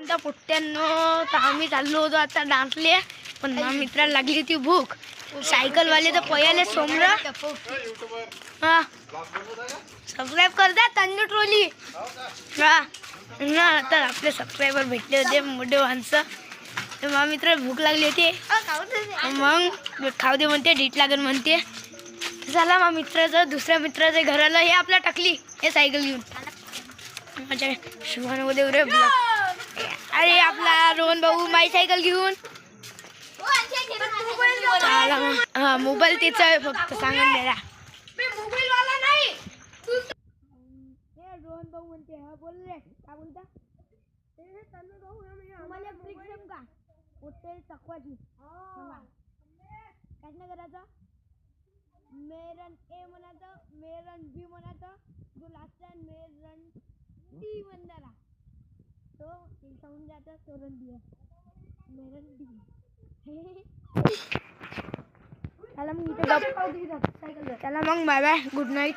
म्हणता पोट्ट्यांनो, तर आम्ही चाललो होतो आता डान्सले, पण माझ्या मित्राला लागली होती भूक. सायकलवाले तर पयाले सोमर. हा सबस्क्राईब कर द्या तन्नू ट्रोली. हा ना, तर आपले सबस्क्रायबर भेटले होते मोठे माणसं. तर माझ्या मित्राला भूक लागली होती, मग खाऊ दे म्हणते, डीट लागेल म्हणते. झाला माझ्या मित्राचं दुसऱ्या मित्राच्या घराला हे आपला टाकली हे सायकल घेऊन. माझ्या शुभानमध्ये रे अरे आपला रोहन भाऊ माझी सायकल घेऊन हा मोबाईल तिचा आहे फक्त सांगून द्या. रोहन भाऊ म्हणते हा बोल रे काय बोलता मला ब्रिक सेम का होते चकवाची काय ना करायचं मेरन ए म्हणायचं मेरन बी म्हणायचं जो लास्ट आहे मेरन डी म्हणणारा तो सांगून द्यायचा सोरन डी मेरन डी. त्याला मग इथे त्याला मग बाय बाय गुड नाईट.